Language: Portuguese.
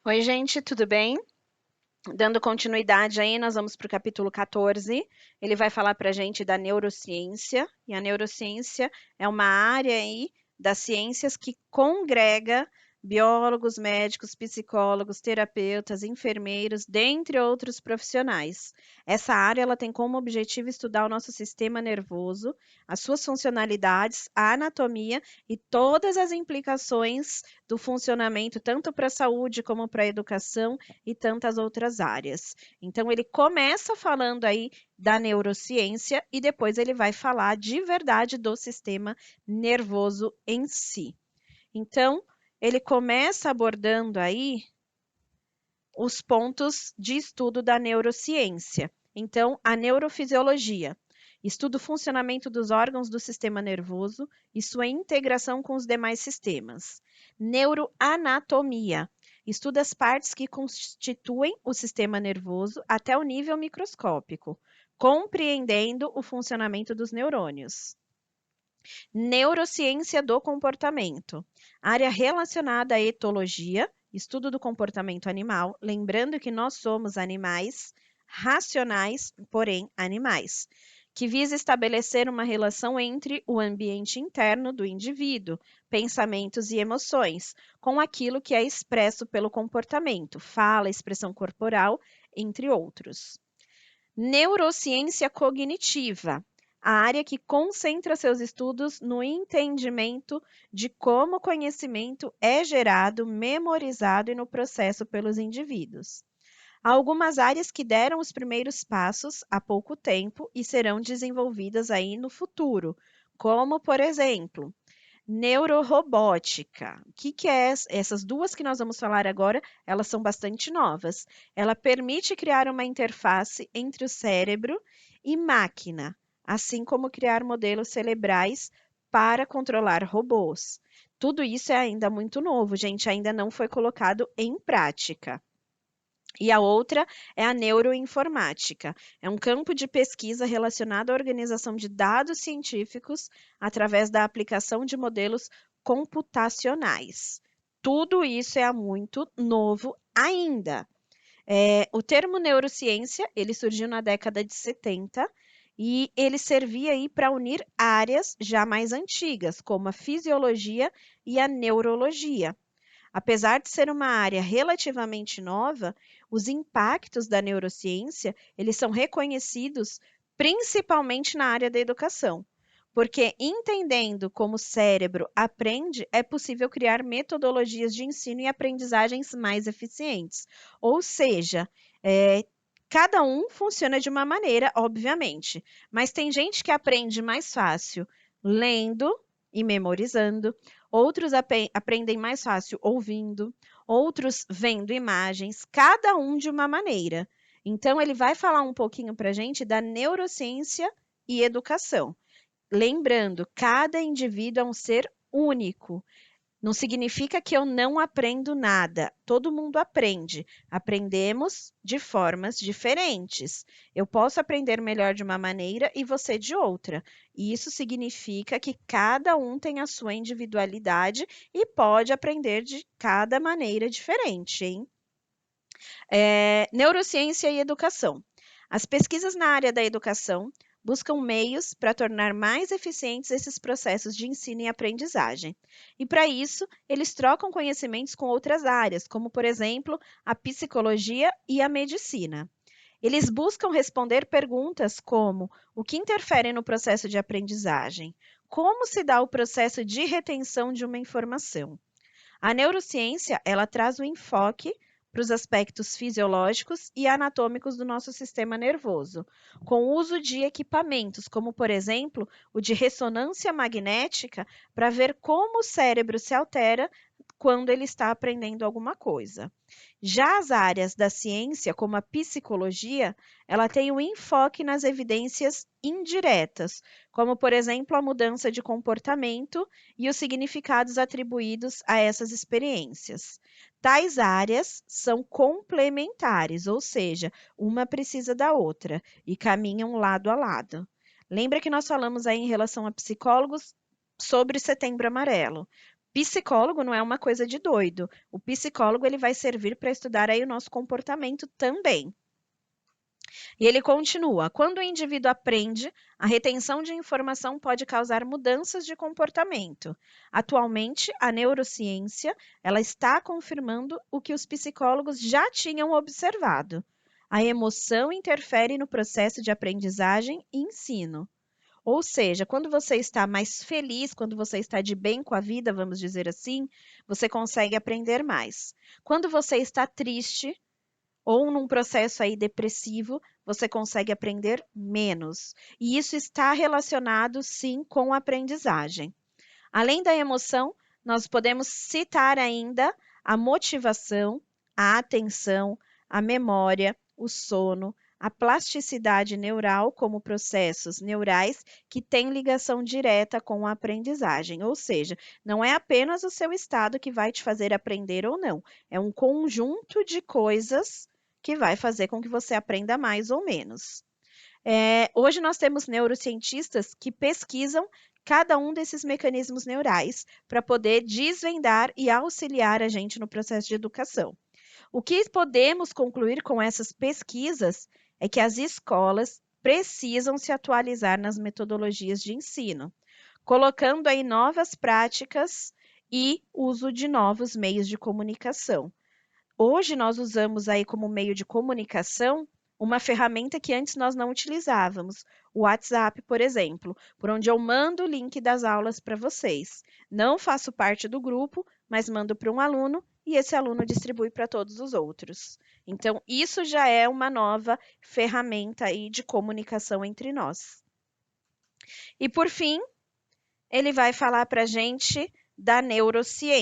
Oi, gente, tudo bem? Dando continuidade aí, nós vamos para o capítulo 14. Ele vai falar para a gente da neurociência, e a neurociência é uma área aí das ciências que congrega biólogos, médicos, psicólogos, terapeutas, enfermeiros, dentre outros profissionais. Essa área ela tem como objetivo estudar o nosso sistema nervoso, as suas funcionalidades, a anatomia e todas as implicações do funcionamento, tanto para a saúde como para a educação e tantas outras áreas. Então, ele começa falando aí da neurociência e depois ele vai falar de verdade do sistema nervoso em si. Então, ele começa abordando aí os pontos de estudo da neurociência. Então, a neurofisiologia estuda o funcionamento dos órgãos do sistema nervoso e sua integração com os demais sistemas. Neuroanatomia estuda as partes que constituem o sistema nervoso até o nível microscópico, compreendendo o funcionamento dos neurônios. Neurociência do comportamento, área relacionada à etologia, estudo do comportamento animal, lembrando que nós somos animais racionais, porém animais, que visa estabelecer uma relação entre o ambiente interno do indivíduo, pensamentos e emoções, com aquilo que é expresso pelo comportamento, fala, expressão corporal, entre outros. Neurociência cognitiva, a área que concentra seus estudos no entendimento de como o conhecimento é gerado, memorizado e no processo pelos indivíduos. Há algumas áreas que deram os primeiros passos há pouco tempo e serão desenvolvidas aí no futuro, como, por exemplo, neurorobótica. O que é essas duas que nós vamos falar agora? Elas são bastante novas. Ela permite criar uma interface entre o cérebro e máquina, assim como criar modelos cerebrais para controlar robôs. Tudo isso é ainda muito novo, gente, ainda não foi colocado em prática. E a outra é a neuroinformática. É um campo de pesquisa relacionado à organização de dados científicos através da aplicação de modelos computacionais. Tudo isso é muito novo ainda. O termo neurociência, ele surgiu na década de 70 e ele servia aí para unir áreas já mais antigas, como a fisiologia e a neurologia. Apesar de ser uma área relativamente nova, os impactos da neurociência, eles são reconhecidos principalmente na área da educação, porque entendendo como o cérebro aprende, é possível criar metodologias de ensino e aprendizagens mais eficientes. Ou seja, cada um funciona de uma maneira, obviamente, mas tem gente que aprende mais fácil lendo e memorizando, outros aprendem mais fácil ouvindo, outros vendo imagens, cada um de uma maneira. Então, ele vai falar um pouquinho para a gente da neurociência e educação. Lembrando, cada indivíduo é um ser único. Não significa que eu não aprendo nada. Todo mundo aprende. Aprendemos de formas diferentes. Eu posso aprender melhor de uma maneira e você de outra. E isso significa que cada um tem a sua individualidade e pode aprender de cada maneira diferente, hein? Neurociência e educação. As pesquisas na área da educação buscam meios para tornar mais eficientes esses processos de ensino e aprendizagem. E para isso, eles trocam conhecimentos com outras áreas, como, por exemplo, a psicologia e a medicina. Eles buscam responder perguntas como: o que interfere no processo de aprendizagem? Como se dá o processo de retenção de uma informação? A neurociência, ela traz o enfoque para os aspectos fisiológicos e anatômicos do nosso sistema nervoso, com o uso de equipamentos, como por exemplo o de ressonância magnética, para ver como o cérebro se altera quando ele está aprendendo alguma coisa. Já as áreas da ciência, como a psicologia, ela tem um enfoque nas evidências indiretas, como por exemplo a mudança de comportamento e os significados atribuídos a essas experiências. Tais áreas são complementares, ou seja, uma precisa da outra e caminham lado a lado. Lembra que nós falamos aí em relação a psicólogos sobre Setembro Amarelo? Psicólogo não é uma coisa de doido. O psicólogo ele vai servir para estudar aí o nosso comportamento também. E ele continua: quando o indivíduo aprende, a retenção de informação pode causar mudanças de comportamento. Atualmente, a neurociência, ela está confirmando o que os psicólogos já tinham observado. A emoção interfere no processo de aprendizagem e ensino. Ou seja, quando você está mais feliz, quando você está de bem com a vida, vamos dizer assim, você consegue aprender mais. Quando você está triste, ou num processo aí depressivo, você consegue aprender menos. E isso está relacionado, sim, com a aprendizagem. Além da emoção, nós podemos citar ainda a motivação, a atenção, a memória, o sono, a plasticidade neural como processos neurais que têm ligação direta com a aprendizagem. Ou seja, não é apenas o seu estado que vai te fazer aprender ou não, é um conjunto de coisas que vai fazer com que você aprenda mais ou menos. Hoje nós temos neurocientistas que pesquisam cada um desses mecanismos neurais para poder desvendar e auxiliar a gente no processo de educação. O que podemos concluir com essas pesquisas é que as escolas precisam se atualizar nas metodologias de ensino, colocando aí novas práticas e uso de novos meios de comunicação. Hoje nós usamos aí como meio de comunicação uma ferramenta que antes nós não utilizávamos, o WhatsApp, por exemplo, por onde eu mando o link das aulas para vocês. Não faço parte do grupo, mas mando para um aluno e esse aluno distribui para todos os outros. Então, isso já é uma nova ferramenta aí de comunicação entre nós. E por fim, ele vai falar para a gente da neurociência.